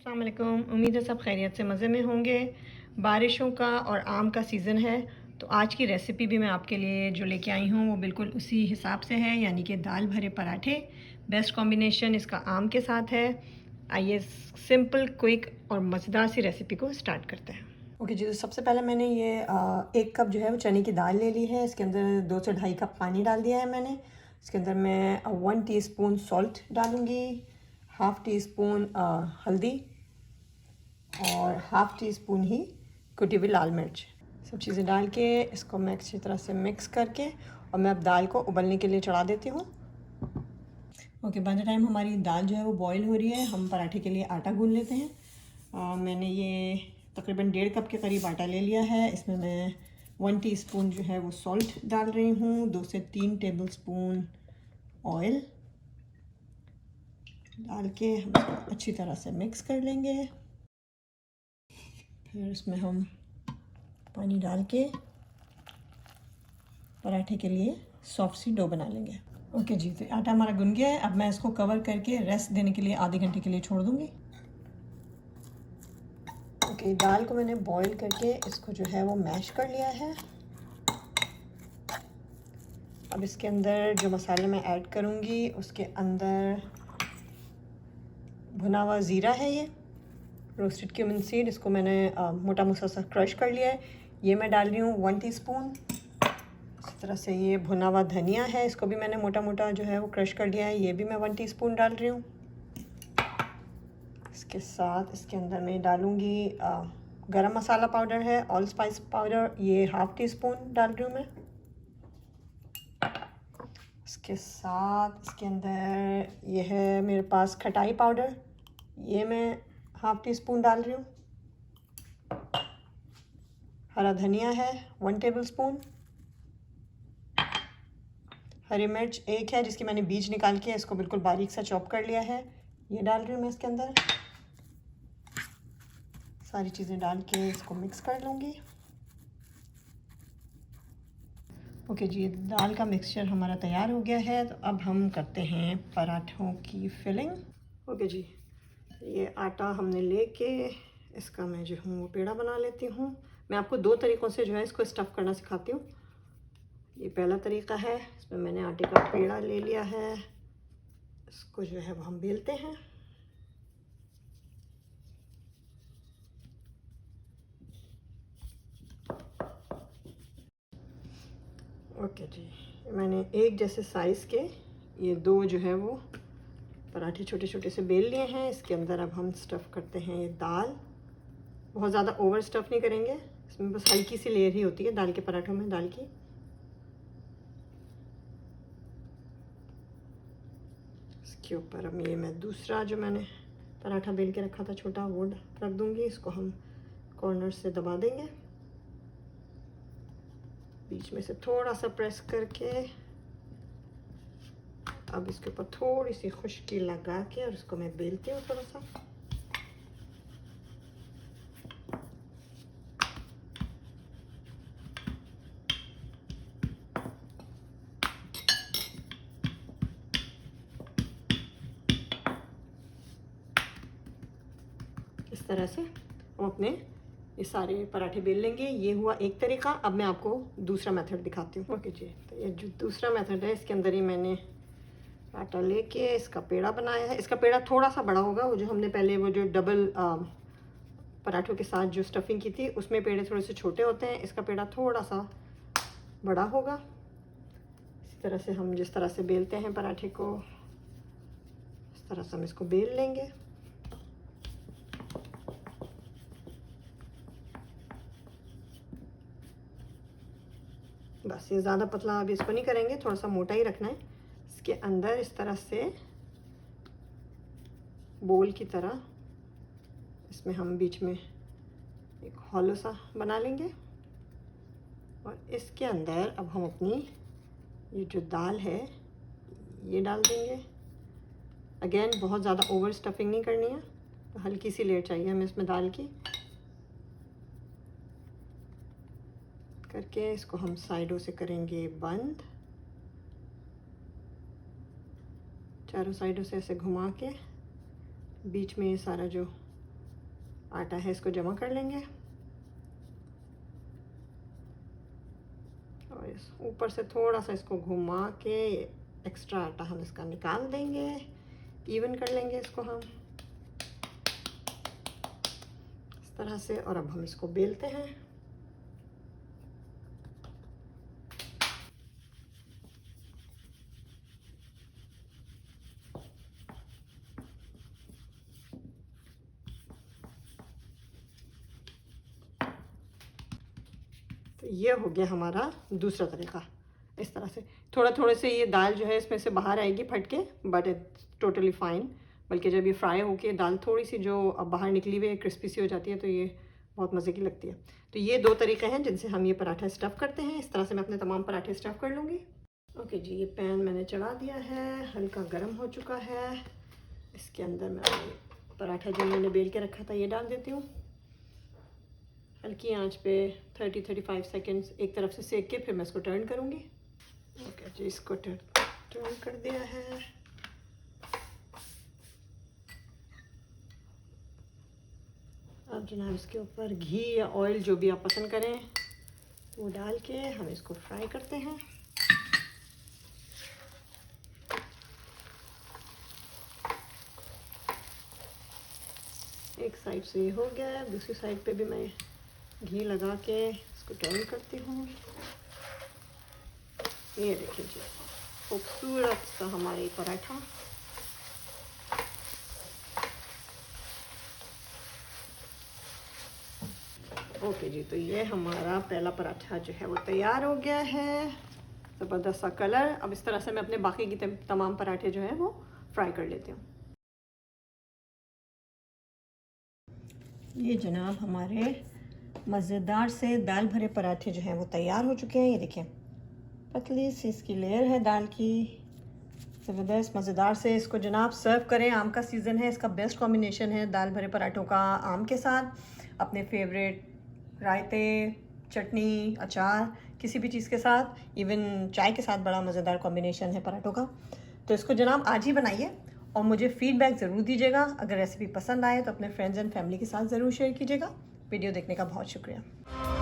अस्सलाम वालेकुम। उम्मीद है सब खैरियत से मज़े में होंगे। बारिशों का और आम का सीज़न है, तो आज की रेसिपी भी मैं आपके लिए जो लेके आई हूँ वो बिल्कुल उसी हिसाब से है, यानी कि दाल भरे पराठे। बेस्ट कॉम्बिनेशन इसका आम के साथ है। आइए सिंपल, क्विक और मज़ेदार सी रेसिपी को स्टार्ट करते हैं। ओके जी, तो सबसे पहले मैंने ये 1 कप जो है वो चने की दाल ले ली है। इसके अंदर 2 से ढाई कप पानी डाल दिया है मैंने। इसके अंदर मैं 1 टीस्पून सॉल्ट डालूँगी, हाफ़ टी स्पून हल्दी और हाफ़ टी स्पून ही कुटी हुई लाल मिर्च। सब चीज़ें डाल के इसको मैं अच्छी तरह से मिक्स करके और मैं अब दाल को उबलने के लिए चढ़ा देती हूँ। ओके, बाय द टाइम हमारी दाल जो है वो बॉईल हो रही है, हम पराठे के लिए आटा गूँध लेते हैं। मैंने ये तकरीबन 1.5 कप के करीब आटा ले लिया है। इसमें मैं 1 टीस्पून जो है वो सॉल्ट डाल रही हूँ, 2 से 3 टेबल स्पून ऑयल डाल के हम इसको अच्छी तरह से मिक्स कर लेंगे। फिर इसमें हम पानी डाल के पराठे के लिए सॉफ्ट सी डो बना लेंगे। ओके जी, तो आटा हमारा गुन गया है। अब मैं इसको कवर करके रेस्ट देने के लिए आधे घंटे के लिए छोड़ दूँगी। ओके, दाल को मैंने बॉईल करके इसको जो है वो मैश कर लिया है। अब इसके अंदर जो मसाले मैं ऐड करूँगी उसके अंदर भुना हुआ ज़ीरा है, ये रोस्टेड क्यूमिन सीड, इसको मैंने मोटा मोटा सा क्रश कर लिया है, ये मैं डाल रही हूँ 1 टीस्पून। इस तरह से ये भुना हुआ धनिया है, इसको भी मैंने मोटा मोटा जो है वो क्रश कर लिया है, ये भी मैं 1 टीस्पून डाल रही हूँ। इसके साथ इसके अंदर मैं डालूँगी गरम मसाला पाउडर है, ऑल स्पाइस पाउडर, ये हाफ़ टी स्पून डाल रही हूँ मैं। इसके साथ इसके अंदर ये है मेरे पास खटाई पाउडर, ये मैं हाफ़ टी स्पून डाल रही हूँ। हरा धनिया है 1 टेबल स्पून। हरी मिर्च 1 है, जिसकी मैंने बीज निकाल के इसको बिल्कुल बारीक सा चॉप कर लिया है, ये डाल रही हूँ मैं इसके अंदर। सारी चीज़ें डाल के इसको मिक्स कर लूँगी। ओके जी, दाल का मिक्सचर हमारा तैयार हो गया है, तो अब हम करते हैं पराठों की फिलिंग। ओके जी, ये आटा हमने लेके इसका मैं जो हूँ वो पेड़ा बना लेती हूँ। मैं आपको 2 तरीक़ों से जो है इसको स्टफ़ करना सिखाती हूँ। ये पहला तरीक़ा है, इसमें मैंने आटे का पेड़ा ले लिया है, इसको जो है वो हम बेलते हैं। ओके जी, मैंने एक जैसे साइज़ के ये 2 जो है वो पराठे छोटे छोटे से बेल लिए हैं। इसके अंदर अब हम स्टफ़ करते हैं ये दाल। बहुत ज़्यादा ओवर स्टफ़ नहीं करेंगे, इसमें बस हल्की सी लेयर ही होती है दाल के पराठों में, दाल की। इसके ऊपर अब ये मैं दूसरा जो मैंने पराठा बेल के रखा था छोटा, वो रख दूँगी। इसको हम कॉर्नर से दबा देंगे, बीच में से थोड़ा सा प्रेस करके अब इसके ऊपर थोड़ी सी खुश्की लगा के और इसको मैं बेलती हूँ थोड़ा सा। इस तरह से हम अपने ये सारे पराठे बेल लेंगे। ये हुआ एक तरीका। अब मैं आपको दूसरा मेथड दिखाती हूँ। ओके जी, तो ये जो दूसरा मेथड है, इसके अंदर ही मैंने आटा लेके इसका पेड़ा बनाया है। इसका पेड़ा थोड़ा सा बड़ा होगा, वो जो हमने पहले वो जो डबल पराठों के साथ जो स्टफिंग की थी उसमें पेड़े थोड़े से छोटे होते हैं, इसका पेड़ा थोड़ा सा बड़ा होगा। इसी तरह से हम जिस तरह से बेलते हैं पराठे को, इस तरह से हम इसको बेल लेंगे। बस ये ज़्यादा पतला अभी इसको नहीं करेंगे, थोड़ा सा मोटा ही रखना है। इसके अंदर इस तरह से बोल की तरह इसमें हम बीच में एक हॉलो सा बना लेंगे और इसके अंदर अब हम अपनी ये जो दाल है ये डाल देंगे। अगेन बहुत ज़्यादा ओवर स्टफिंग नहीं करनी है, तो हल्की सी लेयर चाहिए हमें इसमें दाल की। करके इसको हम साइडों से करेंगे बंद, चारों साइडों से ऐसे घुमा के बीच में ये सारा जो आटा है इसको जमा कर लेंगे और इस ऊपर से थोड़ा सा इसको घुमा के एक्स्ट्रा आटा हम इसका निकाल देंगे, इवन कर लेंगे इसको हम इस तरह से। और अब हम इसको बेलते हैं। तो ये हो गया हमारा दूसरा तरीका। इस तरह से थोड़ा थोड़े से ये दाल जो है इसमें से बाहर आएगी फट के, बट इट्स टोटली फाइन। बल्कि जब ये फ्राई होके दाल थोड़ी सी जो अब बाहर निकली हुई क्रिस्पी सी हो जाती है तो ये बहुत मज़े की लगती है। तो ये दो तरीके हैं जिनसे हम ये पराठा स्टफ़ करते हैं। इस तरह से मैं अपने तमाम पराठे स्टफ़ कर लूँगी। ओके जी, ये पैन मैंने चढ़ा दिया है, हल्का गर्म हो चुका है। इसके अंदर मैं पराठा जो मैंने बेल के रखा था ये डाल देती हूँ। हल्की आंच पे 30-35 सेकंड्स एक तरफ से सेक के फिर मैं इसको टर्न करूँगी। ओके जी, इसको टर्न कर दिया है। अब जनाब इसके ऊपर घी या ऑयल जो भी आप पसंद करें वो डाल के हम इसको फ्राई करते हैं। एक साइड से ये हो गया है, दूसरी साइड पे भी मैं घी लगा के इसको टर्न करती हूँ। ये देखिए जी, खूबसूरत सा हमारा पराठा। ओके जी, तो ये हमारा पहला पराठा जो है वो तैयार हो गया है। ज़बरदस्त सा कलर। अब इस तरह से मैं अपने बाकी की तमाम पराठे जो है वो फ्राई कर लेती हूँ। ये जनाब हमारे मज़ेदार से दाल भरे पराठे जो हैं वो तैयार हो चुके हैं। ये देखिए पतली सी इसकी लेयर है दाल की, ज़बरदस्त मज़ेदार से। इसको जनाब सर्व करें, आम का सीज़न है, इसका बेस्ट कॉम्बिनेशन है दाल भरे पराठों का आम के साथ। अपने फेवरेट रायते, चटनी, अचार, किसी भी चीज़ के साथ, इवन चाय के साथ बड़ा मज़ेदार कॉम्बिनेशन है पराठों का। तो इसको जनाब आज ही बनाइए और मुझे फ़ीडबैक ज़रूर दीजिएगा। अगर रेसिपी पसंद आए तो अपने फ्रेंड्स एंड फैमिली के साथ ज़रूर शेयर कीजिएगा। वीडियो देखने का बहुत शुक्रिया।